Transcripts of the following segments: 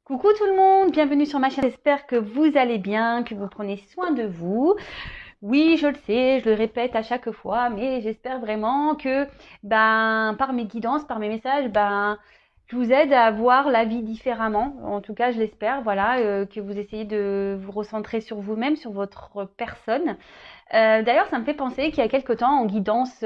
Coucou tout le monde, bienvenue sur ma chaîne. J'espère que vous allez bien, que vous prenez soin de vous. Oui, je le sais, je le répète à chaque fois, mais j'espère vraiment que par mes guidances, par mes messages, je vous aide à voir la vie différemment. En tout cas, je l'espère, voilà, que vous essayez de vous recentrer sur vous-même, sur votre personne. D'ailleurs, ça me fait penser qu'il y a quelque temps, en guidance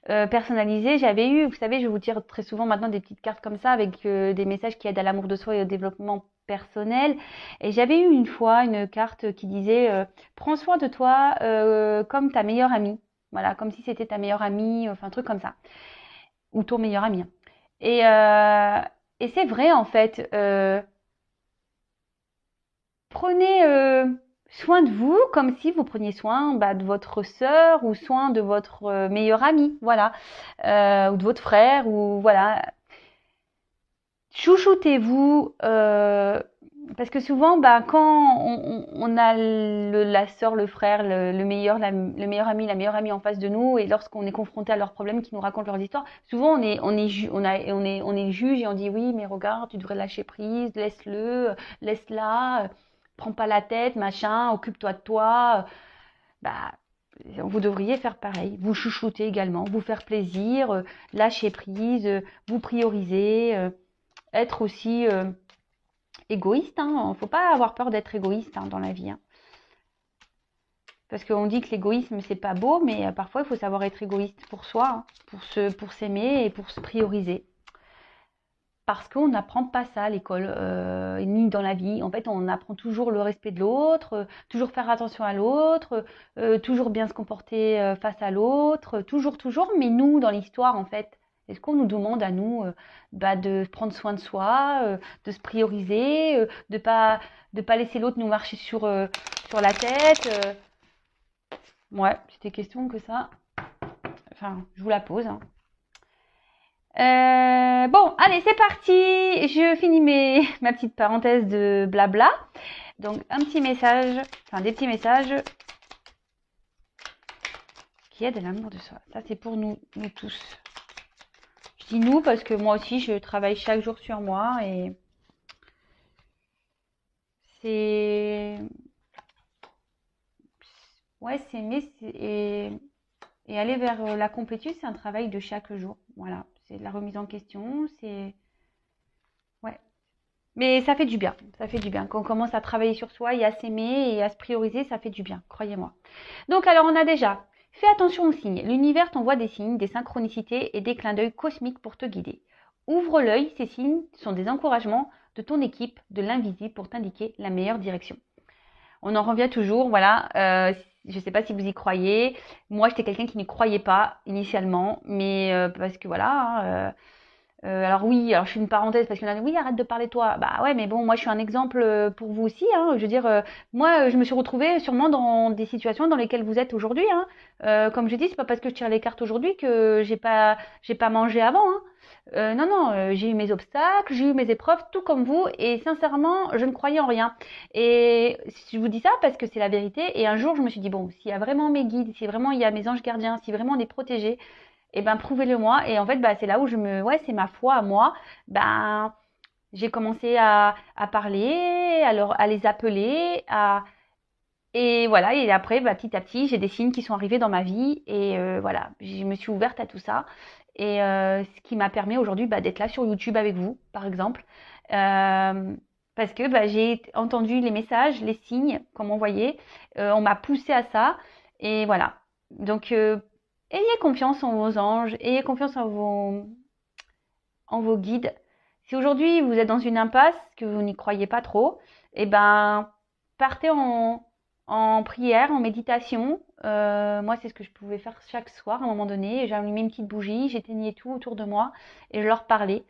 personnalisée, j'avais eu, vous savez, je vous tire très souvent maintenant des petites cartes comme ça avec des messages qui aident à l'amour de soi et au développement personnel. Et j'avais eu une fois une carte qui disait prends soin de toi comme ta meilleure amie. Voilà, comme si c'était ta meilleure amie, enfin un truc comme ça, ou ton meilleur ami. Et, euh, et c'est vrai en fait. Prenez soin de vous comme si vous preniez soin de votre sœur ou soin de votre meilleur ami, voilà, ou de votre frère, ou voilà. Chouchoutez-vous, parce que souvent, quand on a la sœur, le frère, le meilleur, le meilleur ami, la meilleure amie en face de nous, et lorsqu'on est confronté à leurs problèmes, qui nous racontent leurs histoires, souvent on est juge et on dit oui, mais regarde, tu devrais lâcher prise, laisse-le, laisse-la, prends pas la tête, machin, occupe-toi de toi. Bah, vous devriez faire pareil, vous chouchouter également, vous faire plaisir, lâcher prise, vous prioriser. Être aussi égoïste. Hein. Faut pas avoir peur d'être égoïste dans la vie. Hein. Parce qu'on dit que l'égoïsme c'est pas beau, mais parfois il faut savoir être égoïste pour soi, pour s'aimer et pour se prioriser. Parce qu'on n'apprend pas ça à l'école, ni dans la vie. En fait, on apprend toujours le respect de l'autre, toujours faire attention à l'autre, toujours bien se comporter face à l'autre, toujours. Mais nous, dans l'histoire, en fait, est-ce qu'on nous demande à nous de prendre soin de soi, de se prioriser, de pas laisser l'autre nous marcher sur la tête Ouais, c'était question que ça. Enfin, je vous la pose. Hein. Bon, allez, c'est parti. Je finis ma petite parenthèse de blabla. Donc, un petit message, enfin des petits messages qui aident à l'amour de soi. Ça, c'est pour nous tous. Je dis nous parce que moi aussi, je travaille chaque jour sur moi et c'est, ouais, et aller vers la compétition, c'est un travail de chaque jour. Voilà, c'est de la remise en question, ouais. Mais ça fait du bien, ça fait du bien. Quand on commence à travailler sur soi et à s'aimer et à se prioriser, ça fait du bien, croyez-moi. Donc alors on a déjà, fais attention aux signes. L'univers t'envoie des signes, des synchronicités et des clins d'œil cosmiques pour te guider. Ouvre l'œil, ces signes sont des encouragements de ton équipe, de l'invisible pour t'indiquer la meilleure direction. On en revient toujours, voilà. Je ne sais pas si vous y croyez. Moi, j'étais quelqu'un qui n'y croyait pas initialement, mais parce que voilà. Alors oui, alors je fais une parenthèse parce qu'il y en a oui, arrête de parler toi. Bah ouais, mais bon, moi je suis un exemple pour vous aussi. Hein. Je veux dire, moi je me suis retrouvée sûrement dans des situations dans lesquelles vous êtes aujourd'hui. Hein. Comme je dis, c'est pas parce que je tire les cartes aujourd'hui que j'ai pas mangé avant. Hein. Non, j'ai eu mes obstacles, j'ai eu mes épreuves, tout comme vous, et sincèrement, je ne croyais en rien. Et je vous dis ça parce que c'est la vérité. Et un jour, je me suis dit bon, s'il y a vraiment mes guides, si vraiment il y a mes anges gardiens, si vraiment on est protégé, eh ben prouvez-le moi. Et en fait, c'est là où ouais, c'est ma foi à moi. J'ai commencé à parler, à les appeler, et voilà. Et après, petit à petit, j'ai des signes qui sont arrivés dans ma vie, et voilà, je me suis ouverte à tout ça. Et ce qui m'a permis aujourd'hui d'être là sur YouTube avec vous, par exemple. Euh, Parce que j'ai entendu les messages, les signes qu'on m'envoyait. On m'a poussé à ça. Et voilà. Donc, ayez confiance en vos anges, ayez confiance en vos guides. Si aujourd'hui vous êtes dans une impasse, que vous n'y croyez pas trop, eh ben, partez en prière, en méditation. Moi, c'est ce que je pouvais faire chaque soir à un moment donné. J'allumais une petite bougie, j'éteignais tout autour de moi et je leur parlais.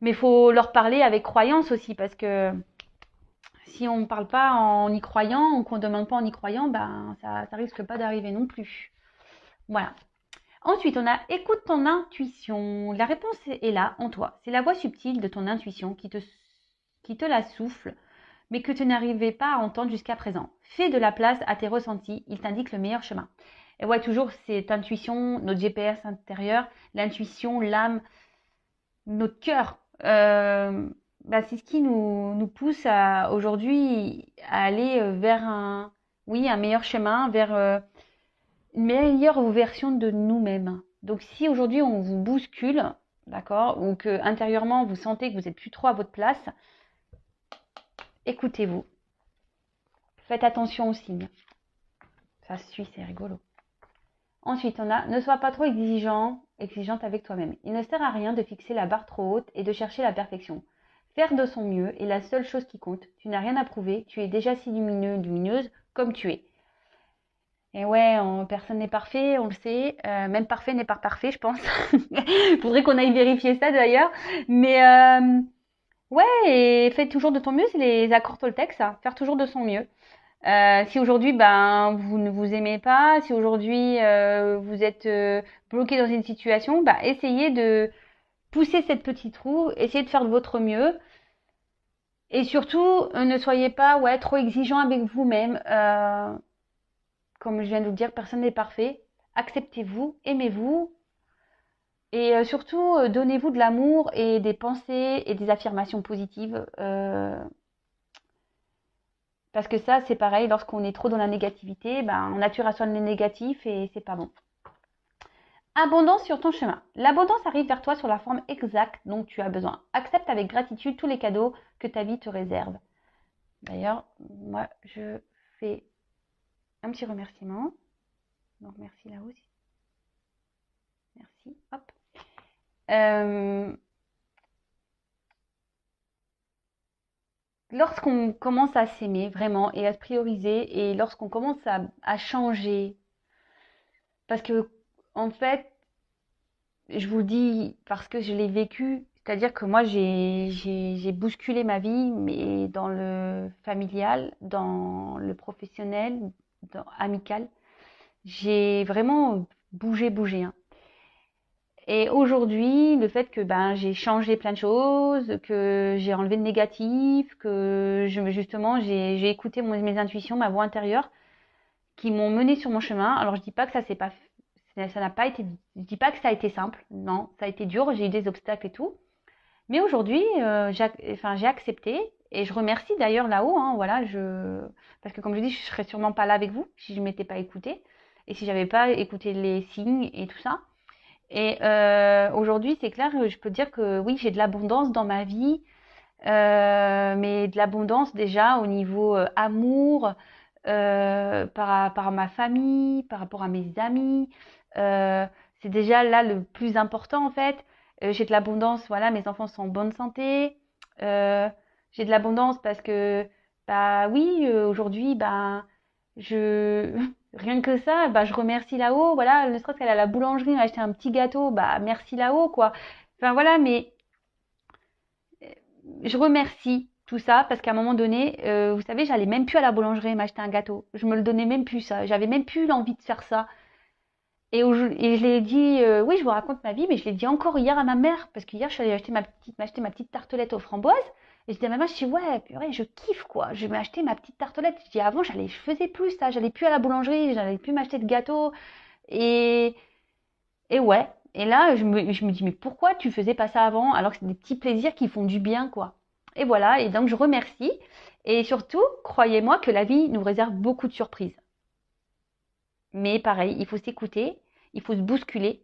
Mais il faut leur parler avec croyance aussi, parce que si on ne parle pas en y croyant, ou qu'on ne demande pas en y croyant, ça risque pas d'arriver non plus. Voilà. Ensuite, on a écoute ton intuition. La réponse est là, en toi. C'est la voix subtile de ton intuition qui te la souffle, mais que tu n'arrivais pas à entendre jusqu'à présent. Fais de la place à tes ressentis, il t'indique le meilleur chemin. Et ouais, toujours cette intuition, notre GPS intérieur, l'intuition, l'âme, notre cœur. c'est ce qui nous pousse aujourd'hui à aller vers oui, un meilleur chemin, vers une meilleure version de nous-mêmes. Donc si aujourd'hui on vous bouscule, d'accord, ou que intérieurement vous sentez que vous n'êtes plus trop à votre place, écoutez-vous. Faites attention aux signes. Ça suit, c'est rigolo. Ensuite, on a ne sois pas trop exigeante avec toi-même. Il ne sert à rien de fixer la barre trop haute et de chercher la perfection. Faire de son mieux est la seule chose qui compte. Tu n'as rien à prouver, tu es déjà si lumineux, lumineuse comme tu es. Et ouais, personne n'est parfait, on le sait. Même parfait n'est pas parfait, je pense. Faudrait qu'on aille vérifier ça d'ailleurs. Mais ouais, et fais toujours de ton mieux, c'est les accords Toltec, ça. Faire toujours de son mieux. Si aujourd'hui, vous ne vous aimez pas, si aujourd'hui vous êtes bloqué dans une situation, essayez de pousser cette petite roue, essayez de faire de votre mieux. Et surtout, ne soyez pas trop exigeant avec vous-même. Comme je viens de vous le dire, personne n'est parfait. Acceptez-vous, aimez-vous. Et surtout, donnez-vous de l'amour et des pensées et des affirmations positives. Parce que ça, c'est pareil, lorsqu'on est trop dans la négativité, on attire à soi le négatif et c'est pas bon. Abondance sur ton chemin. L'abondance arrive vers toi sur la forme exacte dont tu as besoin. Accepte avec gratitude tous les cadeaux que ta vie te réserve. D'ailleurs, moi, je fais un petit remerciement. Donc, merci là aussi. Merci. Hop. Lorsqu'on commence à s'aimer vraiment et à se prioriser et lorsqu'on commence à changer, parce que en fait, je vous le dis parce que je l'ai vécu, c'est-à-dire que moi j'ai bousculé ma vie, mais dans le familial, dans le professionnel, dans amical, j'ai vraiment bougé, hein. Et aujourd'hui, le fait que j'ai changé plein de choses, que j'ai enlevé le négatif, que justement j'ai écouté mes intuitions, ma voix intérieure, qui m'ont mené sur mon chemin. Alors je dis pas que ça n'a pas été, je dis pas que ça a été simple, non, ça a été dur, j'ai eu des obstacles et tout. Mais aujourd'hui, j'ai accepté et je remercie d'ailleurs là-haut, hein, voilà, parce que comme je dis, je serais sûrement pas là avec vous si je m'étais pas écoutée et si j'avais pas écouté les signes et tout ça. Et aujourd'hui, c'est clair, je peux dire que oui, j'ai de l'abondance dans ma vie, mais de l'abondance déjà au niveau amour, par rapport à ma famille, par rapport à mes amis. Euh, c'est déjà là le plus important en fait. J'ai de l'abondance, voilà, mes enfants sont en bonne santé. Euh, j'ai de l'abondance parce que, oui, aujourd'hui, je rien que ça, je remercie là-haut, voilà, ne serait-ce qu'elle a la boulangerie, m'a acheté un petit gâteau, merci là-haut, quoi. Enfin voilà, mais je remercie tout ça parce qu'à un moment donné, vous savez, j'allais même plus à la boulangerie m'acheter un gâteau. Je me le donnais même plus ça. J'avais même plus l'envie de faire ça. Et je l'ai dit, oui, je vous raconte ma vie, mais je l'ai dit encore hier à ma mère parce qu'hier je suis allée m'acheter ma petite tartelette aux framboises. Et je dis à ma mère, je dis ouais, purée, je kiffe quoi. Je vais m'acheter ma petite tartelette. Je dis avant, je faisais plus ça. J'allais plus à la boulangerie, j'allais plus m'acheter de gâteau. Et et ouais. Et là, je me dis, mais pourquoi tu faisais pas ça avant alors que c'est des petits plaisirs qui font du bien, quoi. Et voilà, et donc je remercie. Et surtout, croyez-moi que la vie nous réserve beaucoup de surprises. Mais pareil, il faut s'écouter, il faut se bousculer,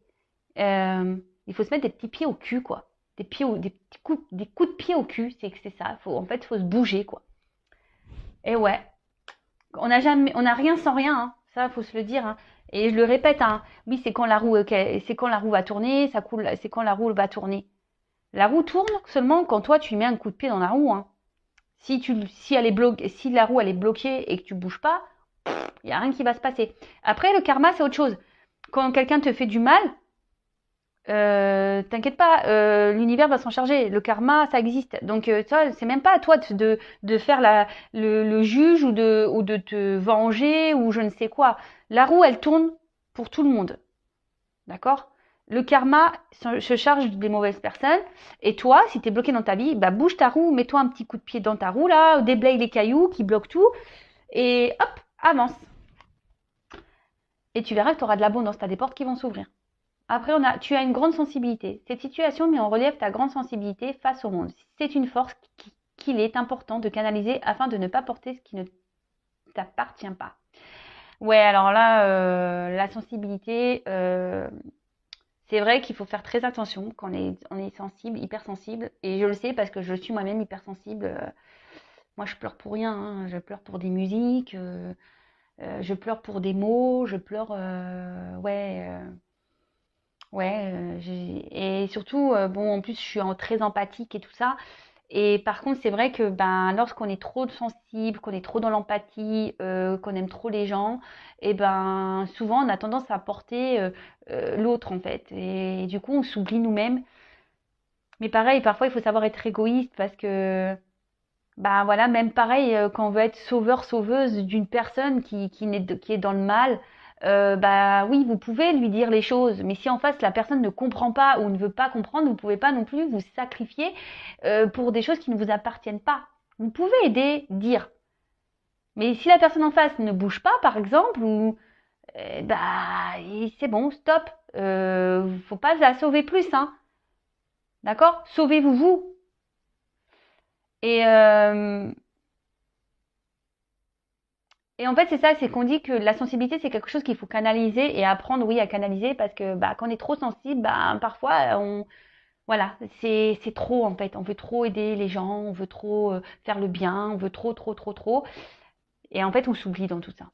il faut se mettre des petits pieds au cul, quoi. Des coups de pied au cul, c'est ça. En fait, il faut se bouger, quoi. Et ouais, on n'a rien sans rien, hein. Ça, faut se le dire, hein. Et je le répète, hein. Oui, c'est quand la roue, c'est quand la roue va tourner, ça coule, c'est quand la roue va tourner. La roue tourne seulement quand toi tu mets un coup de pied dans la roue, hein. Si la roue elle est bloquée et que tu bouges pas, il y a rien qui va se passer. Après, le karma, c'est autre chose. Quand quelqu'un te fait du mal, t'inquiète pas, l'univers va s'en charger. Le karma, ça existe. Donc ça, c'est même pas à toi de faire le juge ou de te venger ou je ne sais quoi. La roue, elle tourne pour tout le monde. D'accord? Le karma se charge des mauvaises personnes. Et toi, si t'es bloqué dans ta vie, bouge ta roue, mets-toi un petit coup de pied dans ta roue là, déblaye les cailloux qui bloquent tout. Et hop, avance. Et tu verras que tu auras de l'abondance, t'as des portes qui vont s'ouvrir. Après, tu as une grande sensibilité. Cette situation met en relief ta grande sensibilité face au monde. C'est une force qu'il est important de canaliser afin de ne pas porter ce qui ne t'appartient pas. Ouais, alors là, la sensibilité, c'est vrai qu'il faut faire très attention quand on est sensible, hypersensible. Et je le sais parce que je suis moi-même hypersensible. Moi, je pleure pour rien, hein. Je pleure pour des musiques, je pleure pour des mots, je pleure, ouais, ouais. Et surtout, bon, en plus, je suis très empathique et tout ça. Et par contre, c'est vrai que ben, lorsqu'on est trop sensible, qu'on est trop dans l'empathie, qu'on aime trop les gens, et ben souvent on a tendance à porter l'autre en fait. Et du coup, on s'oublie nous-mêmes. Mais pareil, parfois il faut savoir être égoïste parce que ben voilà, même pareil, quand on veut être sauveur, sauveuse d'une personne qui est dans le mal, bah oui, vous pouvez lui dire les choses, mais si en face la personne ne comprend pas ou ne veut pas comprendre, vous pouvez pas non plus vous sacrifier pour des choses qui ne vous appartiennent pas. Vous pouvez aider, dire. Mais si la personne en face ne bouge pas, par exemple, ou bah c'est bon, stop. Faut pas la sauver plus, hein. D'accord? Sauvez-vous vous. Et Et en fait, c'est ça, c'est qu'on dit que la sensibilité, c'est quelque chose qu'il faut canaliser et apprendre, oui, à canaliser parce que bah, quand on est trop sensible, bah, parfois, voilà, c'est trop en fait. On veut trop aider les gens, on veut trop faire le bien, on veut trop, trop, trop, trop. Et en fait, on s'oublie dans tout ça.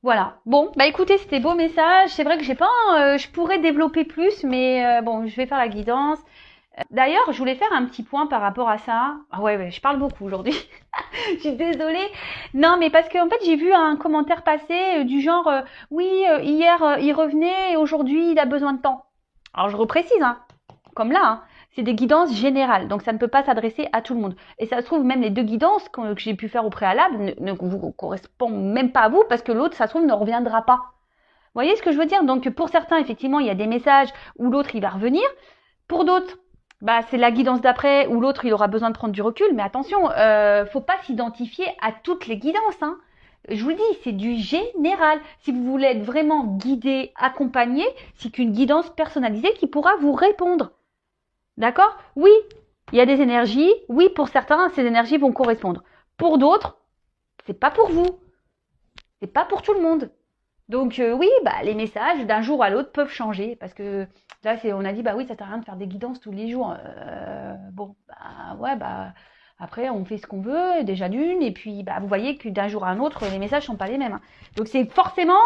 Voilà. Bon, bah écoutez, c'était beau message. C'est vrai que j'ai pas, je pourrais développer plus, mais bon, je vais faire la guidance. D'ailleurs, je voulais faire un petit point par rapport à ça. Ah ouais, ouais, je parle beaucoup aujourd'hui. Je suis désolée. Non, mais parce qu'en fait, j'ai vu un commentaire passer du genre oui, hier il revenait et aujourd'hui il a besoin de temps. Alors je reprécise, hein, comme là, hein, c'est des guidances générales, donc ça ne peut pas s'adresser à tout le monde. Et ça se trouve, même les deux guidances que j'ai pu faire au préalable ne vous correspondent même pas à vous parce que l'autre, ça se trouve, ne reviendra pas. Vous voyez ce que je veux dire? Donc pour certains, effectivement, il y a des messages où l'autre il va revenir. Pour d'autres, bah, c'est la guidance d'après où l'autre il aura besoin de prendre du recul. Mais attention, faut pas s'identifier à toutes les guidances, hein. Je vous dis, c'est du général. Si vous voulez être vraiment guidé, accompagné, c'est qu'une guidance personnalisée qui pourra vous répondre. D'accord? Oui, il y a des énergies. Oui, pour certains, ces énergies vont correspondre. Pour d'autres, c'est pas pour vous. C'est pas pour tout le monde. Donc oui, bah, les messages d'un jour à l'autre peuvent changer parce que là on a dit bah oui ça sert à rien de faire des guidances tous les jours. Bon bah ouais bah après on fait ce qu'on veut déjà d'une et puis bah vous voyez que d'un jour à un autre les messages sont pas les mêmes, hein. Donc c'est forcément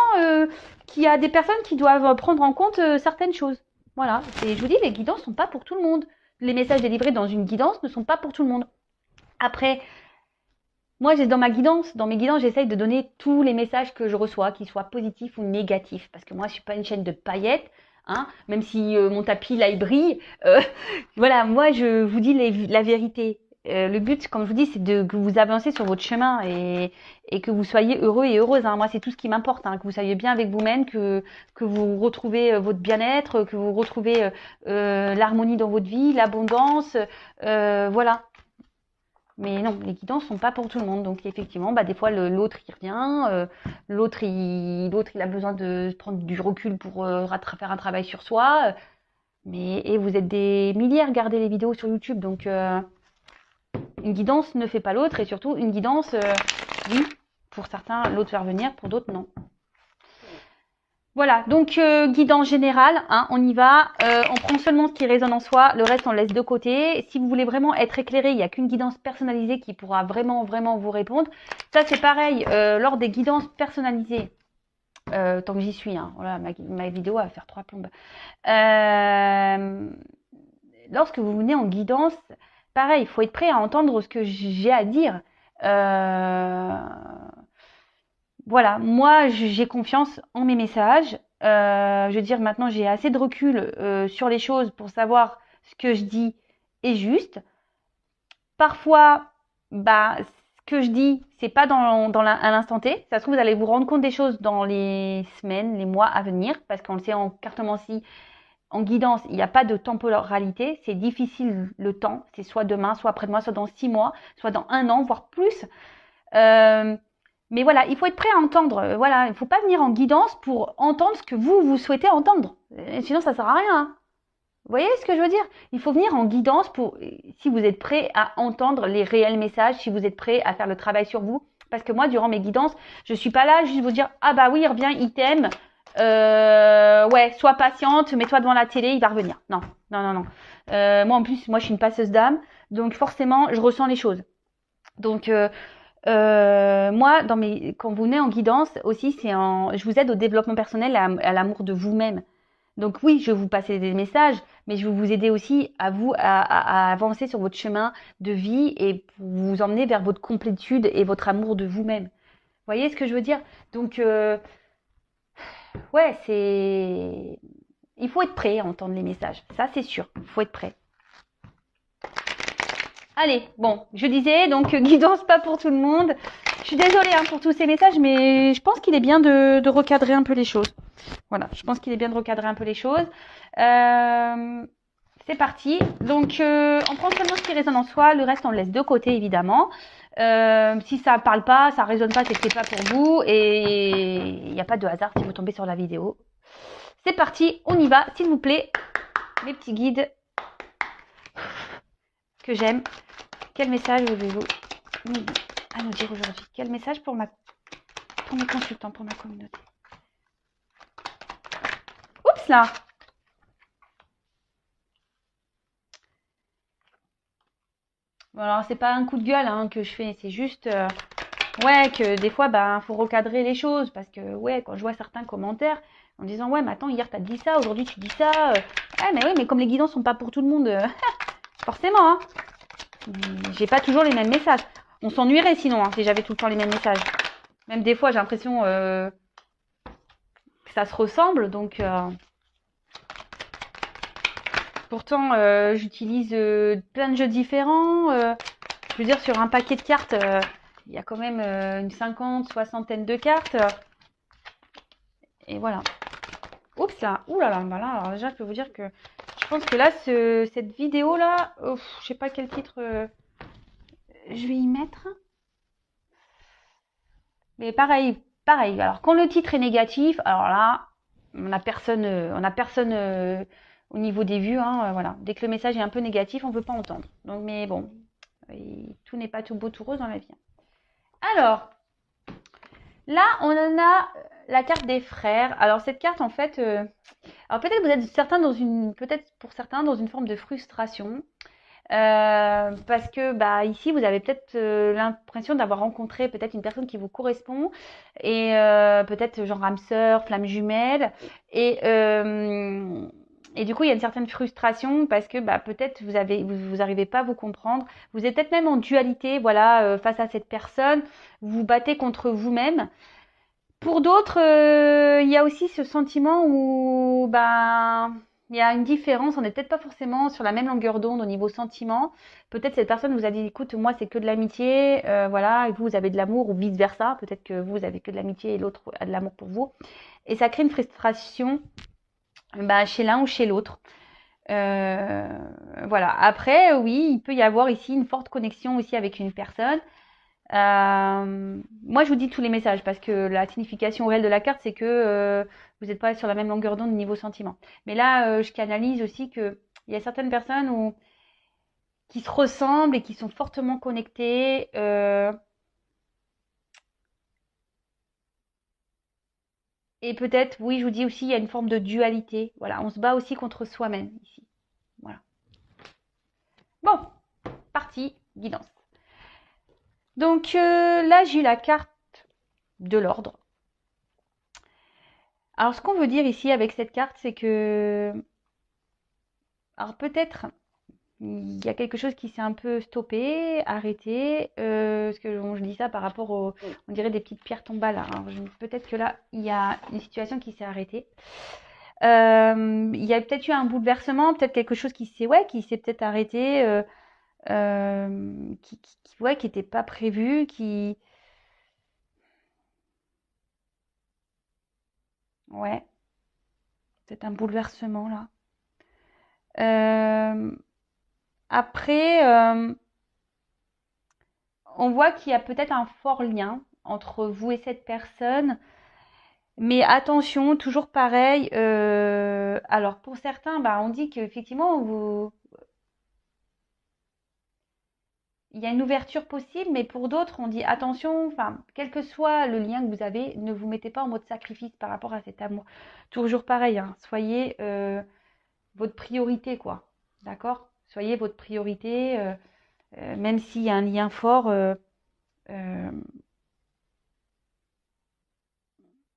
qu'il y a des personnes qui doivent prendre en compte certaines choses. Voilà, je vous dis les guidances sont pas pour tout le monde. Les messages délivrés dans une guidance ne sont pas pour tout le monde. Après moi, dans mes guidances, j'essaye de donner tous les messages que je reçois, qu'ils soient positifs ou négatifs, parce que moi, je suis pas une chaîne de paillettes, hein, même si mon tapis là il brille. Voilà, moi, je vous dis la vérité. Le but, comme je vous dis, c'est que vous avancez sur votre chemin et que vous soyez heureux et heureuse, hein. Moi, c'est tout ce qui m'importe, hein, que vous soyez bien avec vous-même, que vous retrouvez votre bien-être, que vous retrouvez l'harmonie dans votre vie, l'abondance, voilà. Mais non, les guidances sont pas pour tout le monde. Donc effectivement, bah, des fois l'autre il revient, l'autre il a besoin de prendre du recul pour faire un travail sur soi. Et vous êtes des milliers à regarder les vidéos sur YouTube, donc une guidance ne fait pas l'autre et surtout une guidance, oui, pour certains l'autre va revenir, pour d'autres non. Voilà, donc guidance générale, hein, on y va. On prend seulement ce qui résonne en soi, le reste on laisse de côté. Si vous voulez vraiment être éclairé, il n'y a qu'une guidance personnalisée qui pourra vraiment, vraiment vous répondre. Ça c'est pareil, lors des guidances personnalisées, tant que j'y suis, hein, voilà, ma vidéo va faire 3 plombes. Lorsque vous venez en guidance, pareil, il faut être prêt à entendre ce que j'ai à dire. Voilà, moi j'ai confiance en mes messages. Je veux dire, maintenant j'ai assez de recul sur les choses pour savoir ce que je dis est juste. Parfois, bah, ce que je dis, c'est pas à l'instant T. Ça se trouve, vous allez vous rendre compte des choses dans les semaines, les mois à venir, parce qu'on le sait en cartomancie, en guidance, il n'y a pas de temporalité. C'est difficile le temps. C'est soit demain, soit après-demain, soit dans 6 mois, soit dans 1 an, voire plus. Mais voilà, il faut être prêt à entendre. Voilà, il ne faut pas venir en guidance pour entendre ce que vous souhaitez entendre. Sinon, ça ne sert à rien. Hein. Vous voyez ce que je veux dire? Il faut venir en guidance pour, si vous êtes prêt à entendre les réels messages, si vous êtes prêt à faire le travail sur vous. Parce que moi, durant mes guidances, je suis pas là juste vous dire, ah bah oui, il revient, il t'aime. Ouais, sois patiente, mets-toi devant la télé, il va revenir. Non, non, non, non. Moi, en plus, moi, je suis une passeuse d'âme. Donc, forcément, je ressens les choses. Donc, moi, quand vous venez en guidance aussi, je vous aide au développement personnel, à l'amour de vous-même. Donc oui, je vais vous passer des messages, mais je vais vous aider aussi à vous à avancer sur votre chemin de vie et pour vous emmener vers votre complétude et votre amour de vous-même. Vous voyez ce que je veux dire? Donc ouais, il faut être prêt à entendre les messages. Ça, c'est sûr. Il faut être prêt. Allez, bon, je disais, donc guidance pas pour tout le monde. Je suis désolée hein, pour tous ces messages, mais je pense qu'il est bien de recadrer un peu les choses. Voilà, je pense qu'il est bien de recadrer un peu les choses. C'est parti. Donc, on prend seulement ce qui résonne en soi, le reste on le laisse de côté évidemment. Si ça parle pas, ça résonne pas, c'est que c'est pas pour vous et il n'y a pas de hasard si vous tombez sur la vidéo. C'est parti, on y va, s'il vous plaît, mes petits guides que j'aime. Quel message voulez-vous à nous dire aujourd'hui? Quel message pour mes consultants, pour ma communauté? Oups là. Bon, alors c'est pas un coup de gueule hein, que je fais, c'est juste ouais que des fois faut recadrer les choses parce que ouais quand je vois certains commentaires en disant ouais mais attends hier t'as dit ça, aujourd'hui tu dis ça, ouais mais oui mais comme les guidances sont pas pour tout le monde, forcément hein, j'ai pas toujours les mêmes messages. On s'ennuierait sinon hein, si j'avais tout le temps les mêmes messages. Même des fois j'ai l'impression que ça se ressemble donc pourtant j'utilise plein de jeux différents. Je veux dire sur un paquet de cartes. Il y a quand même une soixantaine de cartes. Et voilà. Oups là. Ouh là là. Bah là, alors déjà, je peux vous dire que je pense que là, cette vidéo-là, je sais pas quel titre je vais y mettre. Mais pareil, pareil. Alors, quand le titre est négatif, alors là, on a personne au niveau des vues. Hein, voilà. Dès que le message est un peu négatif, on ne veut pas entendre. Donc, mais bon, tout n'est pas tout beau, tout rose dans la vie. Alors, là, on en a la carte des frères. Alors cette carte, en fait, alors peut-être vous êtes peut-être pour certains dans une forme de frustration, parce que ici vous avez peut-être l'impression d'avoir rencontré peut-être une personne qui vous correspond et peut-être genre âme sœur, flamme jumelle et du coup il y a une certaine frustration parce que peut-être vous arrivez pas à vous comprendre, vous êtes peut-être même en dualité, voilà, face à cette personne, vous vous battez contre vous-même. Pour d'autres, il y a aussi ce sentiment où il y a une différence, on n'est peut-être pas forcément sur la même longueur d'onde au niveau sentiment. Peut-être cette personne vous a dit, écoute, moi c'est que de l'amitié, voilà, et vous avez de l'amour ou vice versa. Peut-être que vous avez que de l'amitié et l'autre a de l'amour pour vous. Et ça crée une frustration chez l'un ou chez l'autre. Voilà. Après, oui, il peut y avoir ici une forte connexion aussi avec une personne. Moi, je vous dis tous les messages parce que la signification réelle de la carte, c'est que vous n'êtes pas sur la même longueur d'onde niveau sentiment. Mais là, je canalise aussi que il y a certaines personnes qui se ressemblent et qui sont fortement connectées. Et peut-être, oui, je vous dis aussi, il y a une forme de dualité. Voilà, on se bat aussi contre soi-même ici. Voilà. Bon, parti, guidance. Donc là, j'ai eu la carte de l'ordre. Alors, ce qu'on veut dire ici avec cette carte, c'est que... Alors, peut-être, il y a quelque chose qui s'est un peu stoppé, arrêté. Parce que bon, je dis ça par rapport on dirait des petites pierres tombales. Alors, peut-être que là, il y a une situation qui s'est arrêtée. Il y a peut-être eu un bouleversement, peut-être quelque chose qui s'est peut-être arrêté, qui n'était pas prévu, ouais, peut-être un bouleversement là. Après, on voit qu'il y a peut-être un fort lien entre vous et cette personne. Mais attention, toujours pareil. Alors pour certains, bah, on dit qu'effectivement, il y a une ouverture possible, mais pour d'autres, on dit attention, enfin, quel que soit le lien que vous avez, ne vous mettez pas en mode sacrifice par rapport à cet amour. Toujours pareil, hein, soyez votre priorité, quoi. D'accord? Soyez votre priorité, même s'il y a un lien fort. Euh,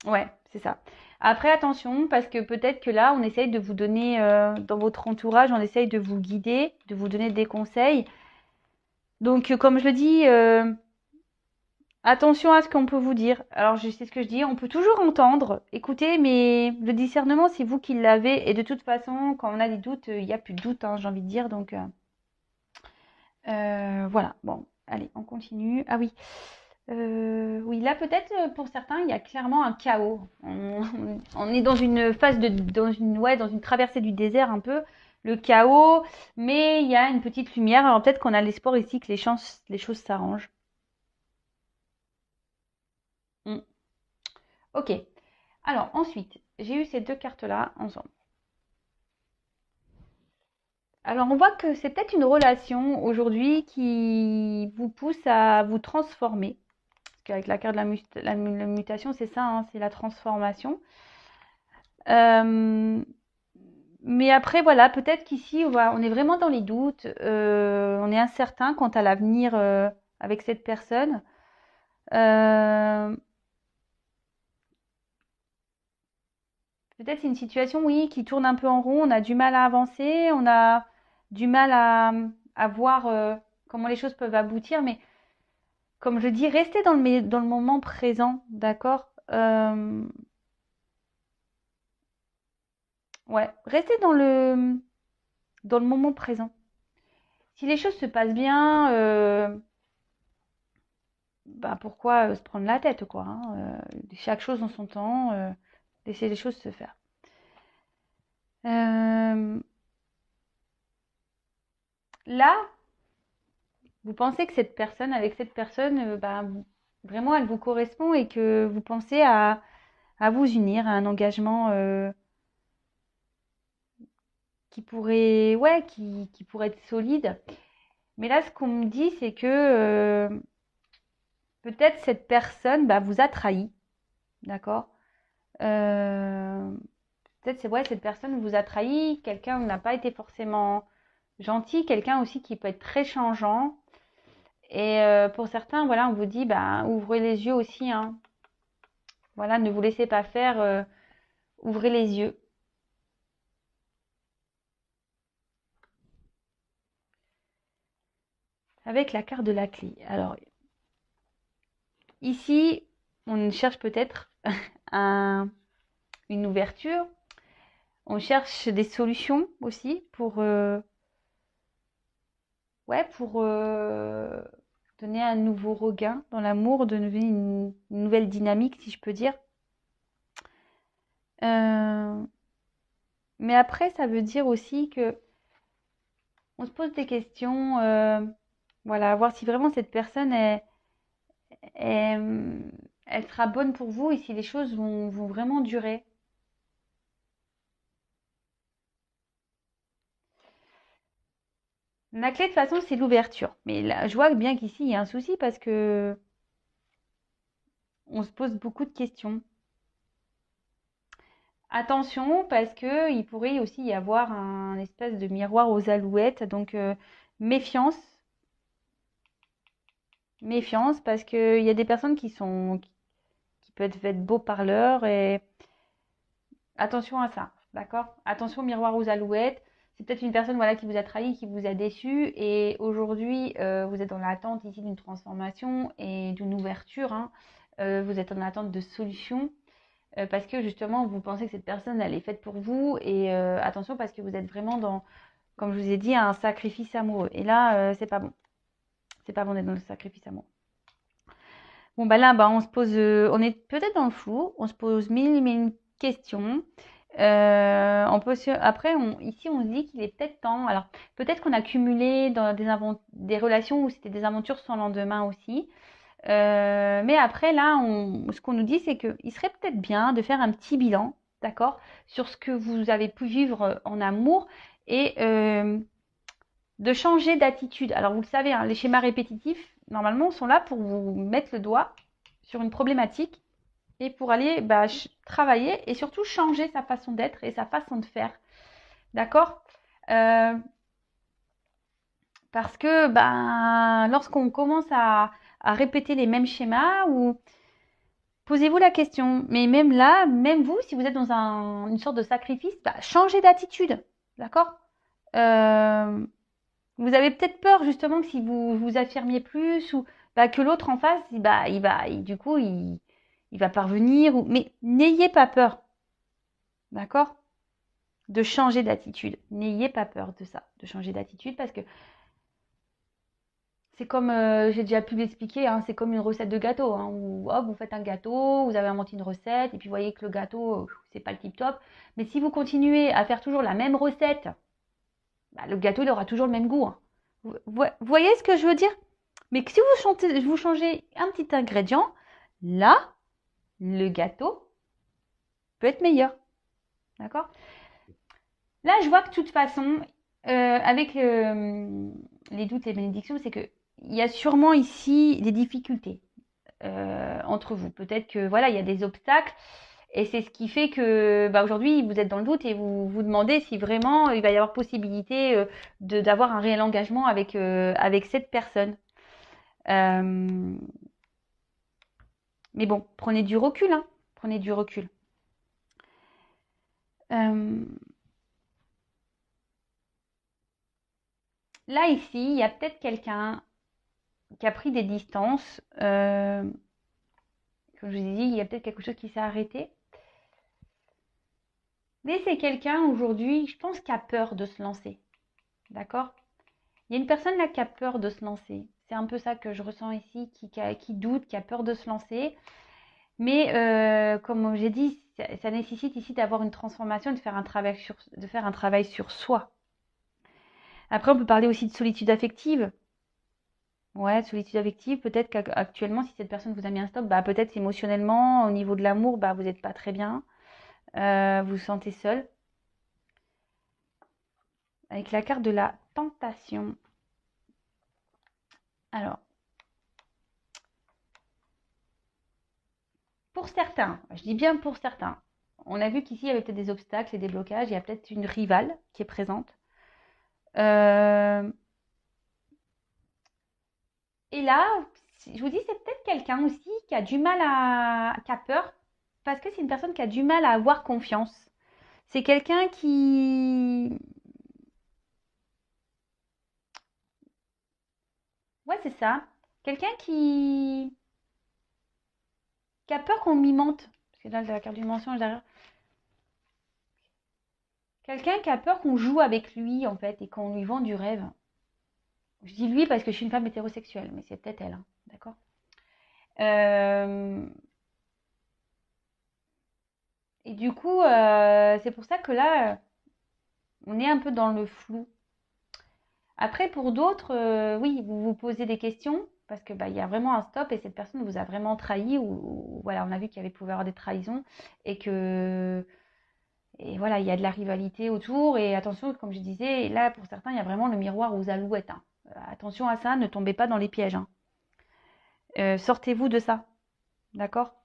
ouais, c'est ça. Après, attention, parce que peut-être que là, on essaye de vous donner, dans votre entourage, on essaye de vous guider, de vous donner des conseils. Donc, comme je le dis, attention à ce qu'on peut vous dire. Alors, je sais ce que je dis, on peut toujours entendre, écouter, mais le discernement, c'est vous qui l'avez. Et de toute façon, quand on a des doutes, il n'y a plus de doute, hein, j'ai envie de dire. Donc, voilà. Bon, allez, on continue. Ah oui. Oui, là peut-être pour certains, il y a clairement un chaos. On est dans une phase dans une traversée du désert un peu, le chaos, mais il y a une petite lumière. Alors peut-être qu'on a l'espoir ici que les choses s'arrangent. Hmm. Ok. Alors ensuite, j'ai eu ces deux cartes-là ensemble. Alors on voit que c'est peut-être une relation aujourd'hui qui vous pousse à vous transformer. Parce qu'avec la carte de la mutation, c'est ça, hein, c'est la transformation. Euh, mais après, voilà, peut-être qu'ici, on est vraiment dans les doutes, on est incertain quant à l'avenir avec cette personne. Euh, Peut-être c'est une situation, oui, qui tourne un peu en rond, on a du mal à avancer, on a du mal à voir comment les choses peuvent aboutir, mais comme je dis, restez dans le moment présent, d'accord? Ouais, restez dans le moment présent. Si les choses se passent bien, bah pourquoi se prendre la tête, quoi, hein, chaque chose en son temps, laisser les choses se faire. Euh, Là, vous pensez que avec cette personne, bah, vraiment, elle vous correspond et que vous pensez à vous unir à un engagement qui pourrait être solide. Mais là, ce qu'on me dit, c'est que peut-être cette personne bah, vous a trahi, d'accord? Euh, Peut-être c'est ouais, cette personne vous a trahi, quelqu'un n'a pas été forcément gentil, quelqu'un aussi qui peut être très changeant. Et pour certains, voilà, on vous dit, bah, ouvrez les yeux aussi, hein. Voilà, ne vous laissez pas faire, ouvrez les yeux. Avec la carte de la clé. Alors, ici, on cherche peut-être un, une ouverture. On cherche des solutions aussi pour donner un nouveau regain dans l'amour, donner une nouvelle dynamique, si je peux dire. Euh, mais après, ça veut dire aussi que on se pose des questions, voilà, voir si vraiment cette personne est, elle sera bonne pour vous et si les choses vont vraiment durer. La clé de toute façon, c'est l'ouverture. Mais là, je vois bien qu'ici, il y a un souci parce que on se pose beaucoup de questions. Attention, parce que il pourrait aussi y avoir un espèce de miroir aux alouettes. Donc, méfiance, méfiance, parce qu'il y a des personnes qui peuvent être beaux parleurs et attention à ça, d'accord? Attention au miroir aux alouettes. C'est peut-être une personne voilà, qui vous a trahi, qui vous a déçu. Et aujourd'hui, vous êtes dans l'attente ici d'une transformation et d'une ouverture, hein. Vous êtes en attente de solutions. Parce que justement, vous pensez que cette personne, elle est faite pour vous. Et attention, parce que vous êtes vraiment dans, comme je vous ai dit, un sacrifice amoureux. Et là, c'est pas bon. C'est pas bon d'être dans le sacrifice amoureux. Bon, bah là, bah, on se pose, on est peut-être dans le flou. On se pose mille questions. Après, ici, on se dit qu'il est peut-être temps. Alors, peut-être qu'on a cumulé dans des relations où c'était des aventures sans lendemain aussi. Mais après, là, ce qu'on nous dit, c'est qu'il serait peut-être bien de faire un petit bilan, d'accord, sur ce que vous avez pu vivre en amour et de changer d'attitude. Alors, vous le savez, hein, les schémas répétitifs, normalement, sont là pour vous mettre le doigt sur une problématique et pour aller travailler et surtout changer sa façon d'être et sa façon de faire. D'accord. Parce que lorsqu'on commence à répéter les mêmes schémas, ou posez-vous la question, mais même là, même vous, si vous êtes dans une sorte de sacrifice, changez d'attitude. D'accord. Vous avez peut-être peur justement que si vous vous affirmiez plus, ou que l'autre en face, du coup, il va parvenir. Mais n'ayez pas peur. D'accord. De changer d'attitude. N'ayez pas peur de ça, de changer d'attitude, parce que c'est comme, j'ai déjà pu l'expliquer, hein, c'est comme une recette de gâteau, hein, où hop, vous faites un gâteau, vous avez inventé une recette, et puis vous voyez que le gâteau, c'est pas le tip top. Mais si vous continuez à faire toujours la même recette, le gâteau, il aura toujours le même goût. Hein. Vous voyez ce que je veux dire? Mais si vous changez un petit ingrédient, là, le gâteau peut être meilleur. D'accord? Là, je vois que de toute façon, avec les doutes et les bénédictions, c'est que il y a sûrement ici des difficultés entre vous. Peut-être que voilà, il y a des obstacles et c'est ce qui fait que aujourd'hui vous êtes dans le doute et vous vous demandez si vraiment il va y avoir possibilité d'avoir un réel engagement avec cette personne. Mais bon, prenez du recul, hein. Prenez du recul. Là, ici, il y a peut-être quelqu'un qui a pris des distances. Comme je vous ai dit, il y a peut-être quelque chose qui s'est arrêté. Mais c'est quelqu'un aujourd'hui, je pense, qui a peur de se lancer. D'accord? Il y a une personne là qui a peur de se lancer. C'est un peu ça que je ressens ici, qui doute, qui a peur de se lancer. Mais comme j'ai dit, ça nécessite ici d'avoir une transformation, de faire un travail sur soi. Après, on peut parler aussi de solitude affective. Ouais, solitude affective, peut-être qu'actuellement, si cette personne vous a mis un stop, peut-être émotionnellement, au niveau de l'amour, vous n'êtes pas très bien. Vous vous sentez seul. Avec la carte de la tentation. Alors, pour certains, je dis bien pour certains, on a vu qu'ici, il y avait peut-être des obstacles et des blocages. Il y a peut-être une rivale qui est présente. Et là, je vous dis, c'est peut-être quelqu'un aussi qui a du mal qui a peur, parce que c'est une personne qui a du mal à avoir confiance. C'est quelqu'un qui... Ouais, c'est ça. Quelqu'un qui a peur qu'on lui mente. Parce que là, la carte du mensonge derrière. Quelqu'un qui a peur qu'on joue avec lui, en fait, et qu'on lui vend du rêve. Je dis lui parce que je suis une femme hétérosexuelle, mais c'est peut-être elle, hein, d'accord. Et du coup, c'est pour ça que là, on est un peu dans le flou. Après, pour d'autres, oui, vous vous posez des questions parce que il y a vraiment un stop et cette personne vous a vraiment trahi, ou voilà, on a vu qu'il y avait pouvait y avoir des trahisons et que et voilà, il y a de la rivalité autour. Et attention, comme je disais, là pour certains, il y a vraiment le miroir aux alouettes. Hein. Attention à ça, ne tombez pas dans les pièges. Hein. Sortez-vous de ça, d'accord?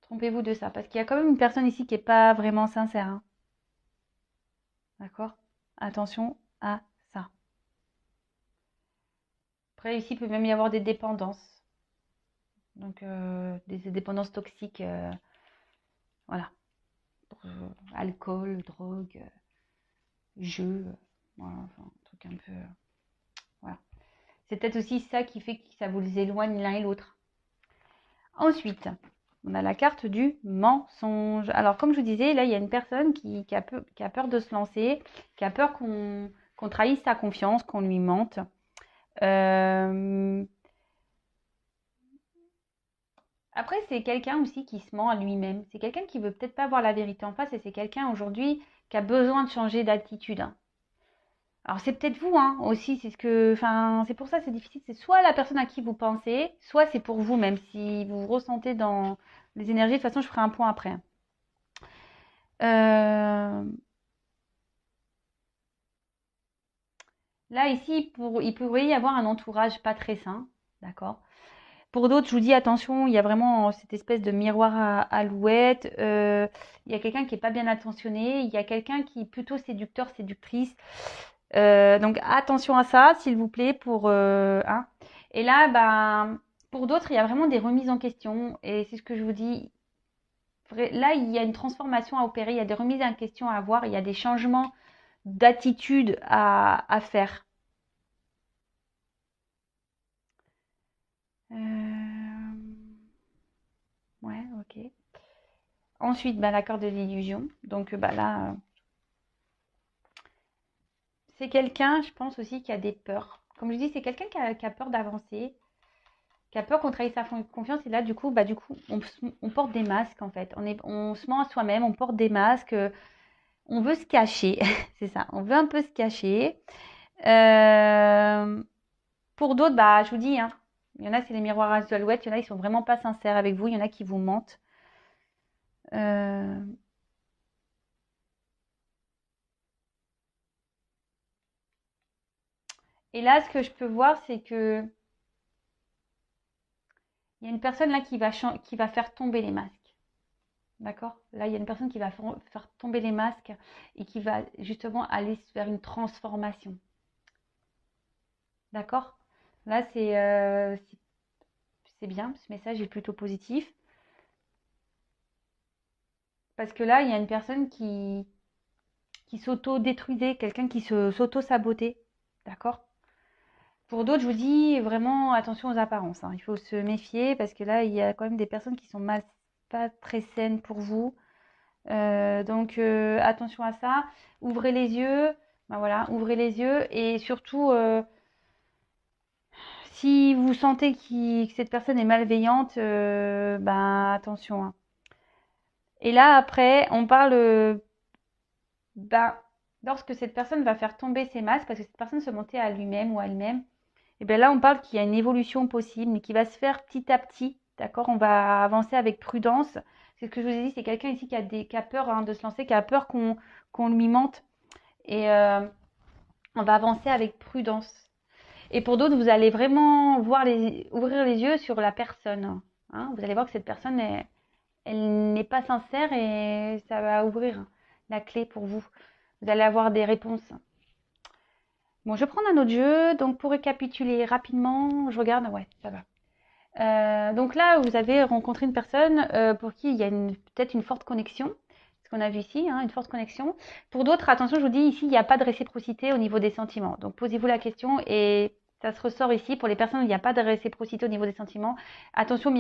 Trompez-vous de ça, parce qu'il y a quand même une personne ici qui n'est pas vraiment sincère. Hein. D'accord? Attention à ça. Après, ici, il peut même y avoir des dépendances. Donc, des dépendances toxiques. Voilà. Alcool, drogue, jeu. Voilà, enfin, un truc un peu. Voilà. C'est peut-être aussi ça qui fait que ça vous éloigne l'un et l'autre. Ensuite, on a la carte du mensonge. Alors, comme je vous disais, là, il y a une personne qui a peur de se lancer, qui a peur qu'on trahisse sa confiance, qu'on lui mente. Après, c'est quelqu'un aussi qui se ment à lui-même. C'est quelqu'un qui veut peut-être pas voir la vérité en face et c'est quelqu'un aujourd'hui qui a besoin de changer d'attitude. Hein. Alors c'est peut-être vous, hein, aussi, enfin, c'est pour ça que c'est difficile. C'est soit la personne à qui vous pensez, soit c'est pour vous, même si vous ressentez dans les énergies. De toute façon, je ferai un point après. Euh, Là, ici, il pourrait y avoir un entourage pas très sain, d'accord? Pour d'autres, je vous dis attention, il y a vraiment cette espèce de miroir à alouette. Il y a quelqu'un qui est pas bien attentionné. Il y a quelqu'un qui est plutôt séducteur, séductrice. Donc attention à ça, s'il vous plaît, hein. Et là, ben, pour d'autres, il y a vraiment des remises en question. Et c'est ce que je vous dis. Là, il y a une transformation à opérer. Il y a des remises en question à avoir. Il y a des changements d'attitude à faire. Euh, Ouais, ok. Ensuite, bah, l'accord de l'illusion. Donc bah, là, c'est quelqu'un, je pense aussi, qui a des peurs. Comme je dis, c'est quelqu'un qui a peur d'avancer, qui a peur qu'on trahisse sa confiance. Et là, du coup, on porte des masques, en fait. On se ment à soi-même, on porte des masques. On veut se cacher. C'est ça, on veut un peu se cacher. Euh, pour d'autres, bah, je vous dis, hein, il y en a, c'est les miroirs à alouette. Il y en a, ils sont vraiment pas sincères avec vous. Il y en a qui vous mentent. Euh, Et là, ce que je peux voir, c'est que il y a une personne là qui va faire tomber les masques. D'accord? Là, il y a une personne qui va faire tomber les masques et qui va justement aller vers une transformation. D'accord? Là, c'est bien. Ce message est plutôt positif. Parce que là, il y a une personne qui s'auto-détruisait, quelqu'un qui s'auto-sabotait. D'accord? Pour d'autres, je vous dis vraiment attention aux apparences, hein. Il faut se méfier parce que là, il y a quand même des personnes qui sont pas très saines pour vous. Donc attention à ça. Ouvrez les yeux. Ben voilà, ouvrez les yeux et surtout, si vous sentez que cette personne est malveillante, ben attention, hein. Et là, après, on parle, ben, lorsque cette personne va faire tomber ses masques, parce que cette personne se montait à lui-même ou à elle-même, et bien là, on parle qu'il y a une évolution possible, mais qui va se faire petit à petit. D'accord? On va avancer avec prudence. C'est ce que je vous ai dit, c'est quelqu'un ici qui a peur, hein, de se lancer, qui a peur qu'on lui mente. Et on va avancer avec prudence. Et pour d'autres, vous allez vraiment ouvrir les yeux sur la personne, hein. Vous allez voir que cette personne, elle n'est pas sincère et ça va ouvrir la clé pour vous. Vous allez avoir des réponses. Bon, je vais prendre un autre jeu. Donc, pour récapituler rapidement, je regarde. Ouais, ça va. Donc là, vous avez rencontré une personne pour qui il y a peut-être une forte connexion. Ce qu'on a vu ici, hein, une forte connexion. Pour d'autres, attention, je vous dis ici, il n'y a pas de réciprocité au niveau des sentiments. Donc posez-vous la question et ça se ressort ici pour les personnes où il n'y a pas de réciprocité au niveau des sentiments. Attention au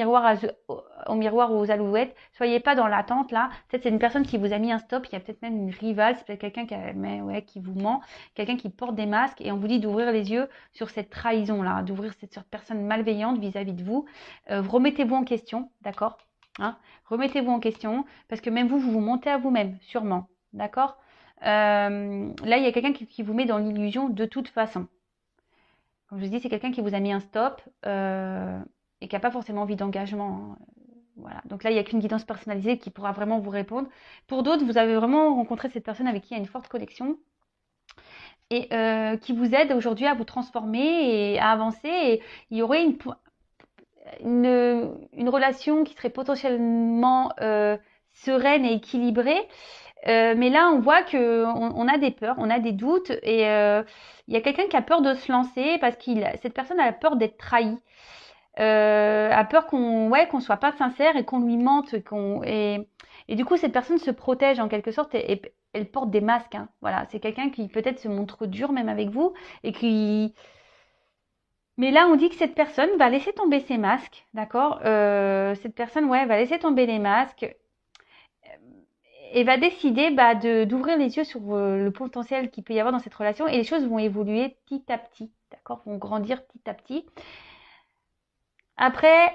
miroir ou aux alouettes. Soyez pas dans l'attente là. Peut-être c'est une personne qui vous a mis un stop. Il y a peut-être même une rivale. C'est peut-être quelqu'un qui vous ment, quelqu'un qui porte des masques et on vous dit d'ouvrir les yeux sur cette trahison là, d'ouvrir cette personne malveillante vis-à-vis de vous. Remettez-vous en question, d'accord, hein, remettez-vous en question parce que même vous vous montez à vous-même, sûrement, d'accord. Là, il y a quelqu'un qui vous met dans l'illusion de toute façon. Comme je vous dis, c'est quelqu'un qui vous a mis un stop et qui n'a pas forcément envie d'engagement, hein. Voilà. Donc là, il n'y a qu'une guidance personnalisée qui pourra vraiment vous répondre. Pour d'autres, vous avez vraiment rencontré cette personne avec qui il y a une forte connexion et qui vous aide aujourd'hui à vous transformer et à avancer. Et il y aurait une relation qui serait potentiellement sereine et équilibrée. Mais là, on voit on a des peurs, on a des doutes et il y a quelqu'un qui a peur de se lancer parce que cette personne a peur d'être trahie, a peur qu'on soit pas sincère et qu'on lui mente, et du coup cette personne se protège en quelque sorte et elle porte des masques, hein. Voilà, c'est quelqu'un qui peut-être se montre dur même avec vous et qui mais là, on dit que cette personne va laisser tomber ses masques, d'accord. Cette personne, ouais, va laisser tomber les masques et va décider d'ouvrir les yeux sur le potentiel qu'il peut y avoir dans cette relation et les choses vont évoluer petit à petit, d'accord, vont grandir petit à petit. Après,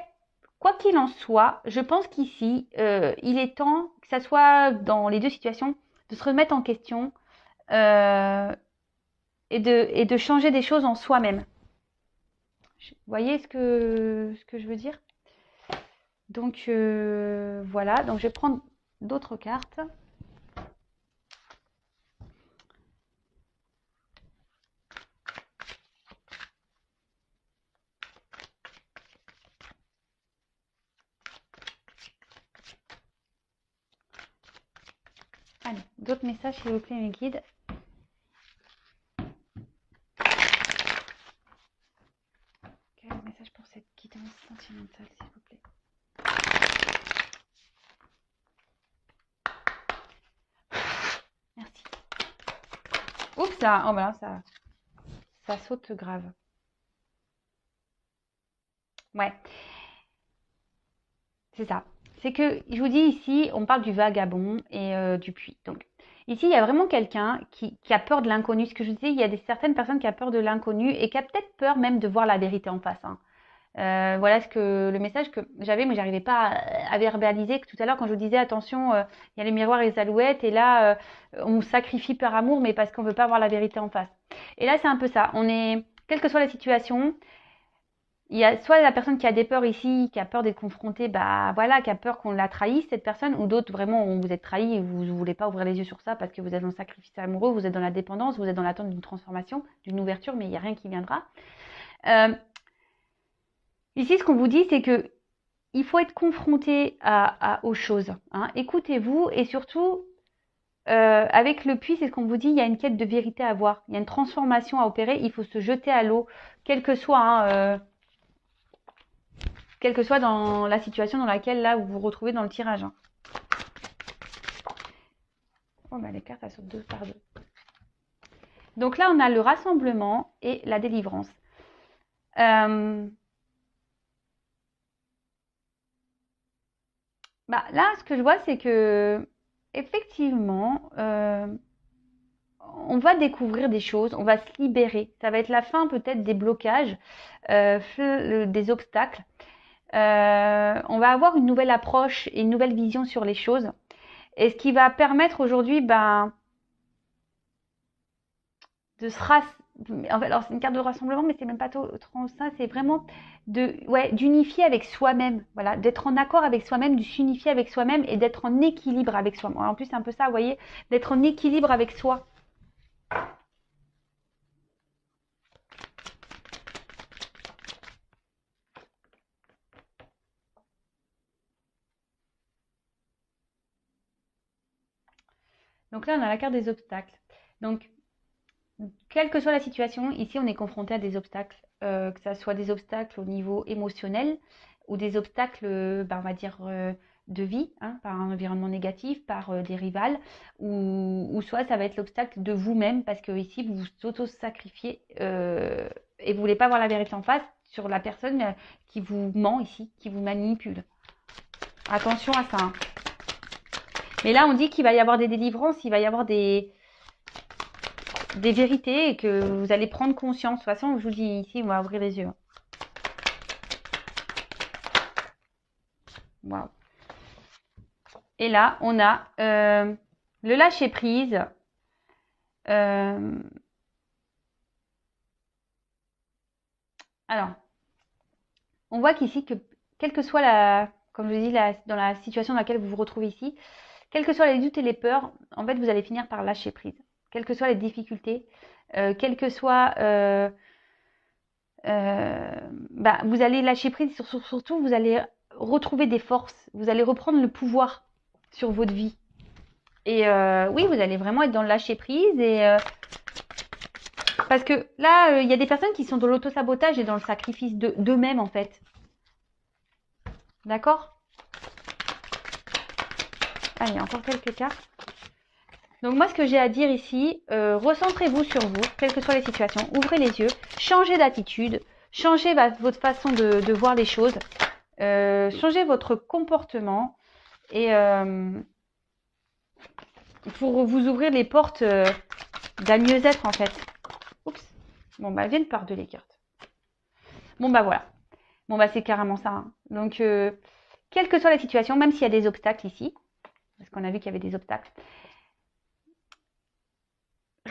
quoi qu'il en soit, je pense qu'ici, il est temps, que ça soit dans les deux situations, de se remettre en question, euh, et de changer des choses en soi-même. Vous voyez ce que je veux dire? Donc voilà, donc je vais prendre d'autres cartes. Allez, d'autres messages s'il vous plaît mes guides. Quel message pour cette guidance sentimentale s'il vous plaît? Merci. Oups, ça, oh ben là, ça saute grave. Ouais, c'est ça. C'est que, je vous dis ici, on parle du vagabond et du puits. Donc, ici, il y a vraiment quelqu'un qui a peur de l'inconnu. Ce que je vous disais, il y a certaines personnes qui ont peur de l'inconnu et qui a peut-être peur même de voir la vérité en face. Hein. Voilà le message que j'avais, mais j'arrivais pas à verbaliser. Que tout à l'heure, quand je vous disais attention, il y a les miroirs et les alouettes, et là, on sacrifie par amour, mais parce qu'on veut pas voir la vérité en face. Et là, c'est un peu ça. On est, quelle que soit la situation, il y a soit la personne qui a des peurs ici, qui a peur d'être confrontée, bah voilà, qui a peur qu'on la trahisse cette personne, ou d'autres vraiment où vous êtes trahi et vous ne voulez pas ouvrir les yeux sur ça parce que vous êtes dans le sacrifice amoureux, vous êtes dans la dépendance, vous êtes dans l'attente d'une transformation, d'une ouverture, mais il n'y a rien qui viendra. Ici, ce qu'on vous dit, c'est que il faut être confronté aux choses. Hein. Écoutez-vous et surtout, avec le puits, c'est ce qu'on vous dit, il y a une quête de vérité à avoir, il y a une transformation à opérer, il faut se jeter à l'eau, quel que soit dans la situation dans laquelle là vous vous retrouvez dans le tirage. Hein. Oh, bah, les cartes, elles sautent deux par deux. Donc là, on a le rassemblement et la délivrance. Bah, là, ce que je vois, c'est que effectivement, on va découvrir des choses, on va se libérer. Ça va être la fin peut-être des blocages, des obstacles. On va avoir une nouvelle approche et une nouvelle vision sur les choses. Et ce qui va permettre aujourd'hui, de se en fait, alors c'est une carte de rassemblement, mais c'est même pas trop ça, c'est vraiment d'unifier avec soi-même, voilà, d'être en accord avec soi-même, de s'unifier avec soi-même et d'être en équilibre avec soi. En plus, c'est un peu ça, vous voyez, d'être en équilibre avec soi. Donc là, on a la carte des obstacles. Donc, quelle que soit la situation, ici, on est confronté à des obstacles, que ce soit des obstacles au niveau émotionnel ou des obstacles, on va dire, de vie, hein, par un environnement négatif, par des rivales, ou soit ça va être l'obstacle de vous-même, parce que ici, vous vous auto-sacrifiez et vous voulez pas voir la vérité en face sur la personne qui vous ment ici, qui vous manipule. Attention à ça. Hein. Mais là, on dit qu'il va y avoir des délivrances, il va y avoir des vérités et que vous allez prendre conscience. De toute façon, je vous dis ici, on va ouvrir les yeux. Wow. Et là, on a le lâcher prise. Alors, on voit qu'ici, que quelle que soit comme je dis, dans la situation dans laquelle vous vous retrouvez ici, quels que soient les doutes et les peurs, en fait, vous allez finir par lâcher prise. Quelles que soient les difficultés, quelles que soient vous allez lâcher prise, surtout vous allez retrouver des forces, vous allez reprendre le pouvoir sur votre vie. Et oui, vous allez vraiment être dans le lâcher prise et parce que là, il y a des personnes qui sont dans l'auto-sabotage et dans le sacrifice d'eux-mêmes en fait. D'accord? Allez, encore quelques cartes. Donc moi, ce que j'ai à dire ici, recentrez-vous sur vous, quelles que soient les situations, ouvrez les yeux, changez d'attitude, changez votre façon de voir les choses, changez votre comportement et pour vous ouvrir les portes d'un mieux-être en fait. Oups. Bon, elles viennent par deux les cartes. Bon, voilà. Bon, c'est carrément ça. Hein. Donc, quelle que soit la situation, même s'il y a des obstacles ici, parce qu'on a vu qu'il y avait des obstacles,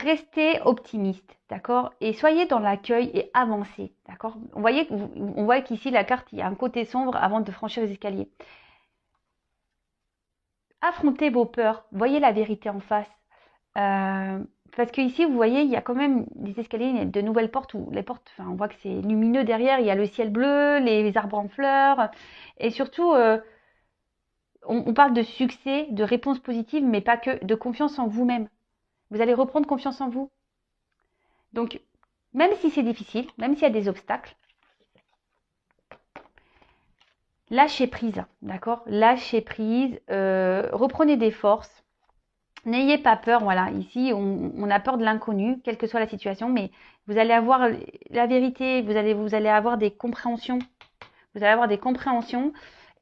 restez optimiste, d'accord? Et soyez dans l'accueil et avancez, d'accord? On voit qu'ici, la carte, il y a un côté sombre avant de franchir les escaliers. Affrontez vos peurs, voyez la vérité en face. Parce que ici, vous voyez, il y a quand même des escaliers, de nouvelles portes où les portes, enfin, on voit que c'est lumineux derrière. Il y a le ciel bleu, les arbres en fleurs, et surtout, on parle de succès, de réponses positives, mais pas que, de confiance en vous-même. Vous allez reprendre confiance en vous. Donc, même si c'est difficile, même s'il y a des obstacles, lâchez prise, d'accord? Lâchez prise, reprenez des forces. N'ayez pas peur, voilà. Ici, on a peur de l'inconnu, quelle que soit la situation, mais vous allez avoir la vérité, vous allez avoir des compréhensions. Vous allez avoir des compréhensions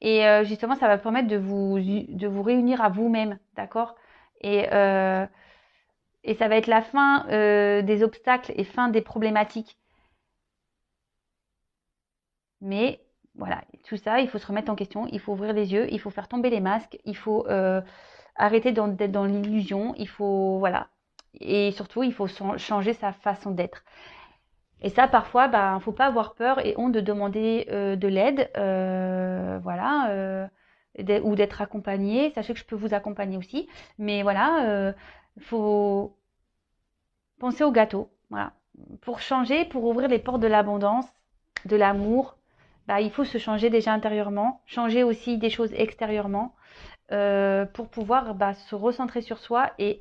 et justement, ça va permettre de vous réunir à vous-même, d'accord? Et, euh, et ça va être la fin des obstacles et fin des problématiques. Mais voilà, tout ça, il faut se remettre en question, il faut ouvrir les yeux, il faut faire tomber les masques, il faut arrêter d'être dans l'illusion, il faut, voilà. Et surtout, il faut changer sa façon d'être. Et ça, parfois, bah, faut pas avoir peur et honte de demander de l'aide, voilà, ou d'être accompagné. Sachez que je peux vous accompagner aussi, mais voilà, faut penser au gâteau, voilà. Pour changer, pour ouvrir les portes de l'abondance, de l'amour, bah, il faut se changer déjà intérieurement, changer aussi des choses extérieurement, pour pouvoir bah, se recentrer sur soi et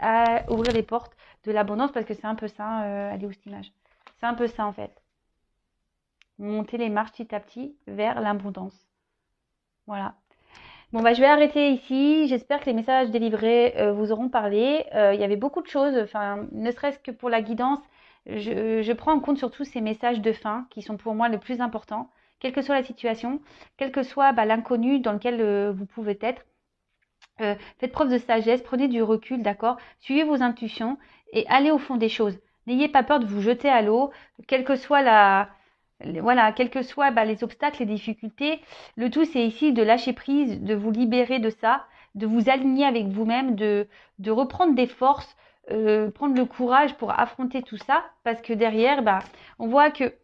ouvrir les portes de l'abondance, parce que c'est un peu ça, elle est où cette image? C'est un peu ça en fait. Monter les marches petit à petit vers l'abondance. Voilà. Bon, bah, je vais arrêter ici. J'espère que les messages délivrés vous auront parlé. Il y avait beaucoup de choses, enfin, ne serait-ce que pour la guidance. Je prends en compte surtout ces messages de fin qui sont pour moi le plus important, quelle que soit la situation, quel que soit bah, l'inconnu dans lequel vous pouvez être. Faites preuve de sagesse, prenez du recul, d'accord? Suivez vos intuitions et allez au fond des choses. N'ayez pas peur de vous jeter à l'eau, quelle que soit voilà, quels que soient bah, les obstacles, les difficultés. Le tout, c'est ici de lâcher prise, de vous libérer de ça, de vous aligner avec vous-même, de reprendre des forces, prendre le courage pour affronter tout ça, parce que derrière, bah, on voit que,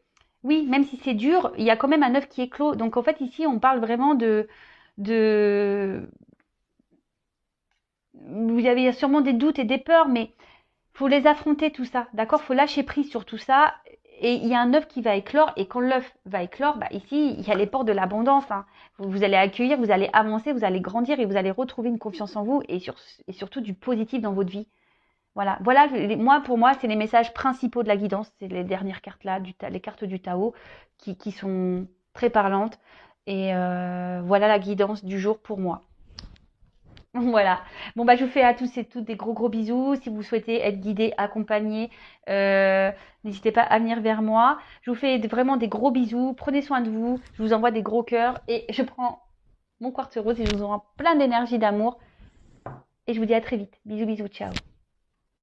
oui, même si c'est dur, il y a quand même un œuf qui éclot. Donc en fait, ici, on parle vraiment de, il y avait sûrement des doutes et des peurs, mais faut les affronter tout ça, d'accord? Faut lâcher prise sur tout ça. Et il y a un œuf qui va éclore, et quand l'œuf va éclore, bah ici, il y a les portes de l'abondance, hein. Vous allez accueillir, vous allez avancer, vous allez grandir et vous allez retrouver une confiance en vous et surtout du positif dans votre vie. Voilà, voilà. Pour moi, c'est les messages principaux de la guidance. C'est les dernières cartes là, les cartes du Tao, qui sont très parlantes. Et voilà la guidance du jour pour moi. Voilà. Bon, bah, je vous fais à tous et toutes des gros gros bisous. Si vous souhaitez être guidé, accompagné, n'hésitez pas à venir vers moi. Je vous fais vraiment des gros bisous. Prenez soin de vous. Je vous envoie des gros cœurs et je prends mon quartz rose et je vous envoie plein d'énergie, d'amour. Et je vous dis à très vite. Bisous, bisous, ciao.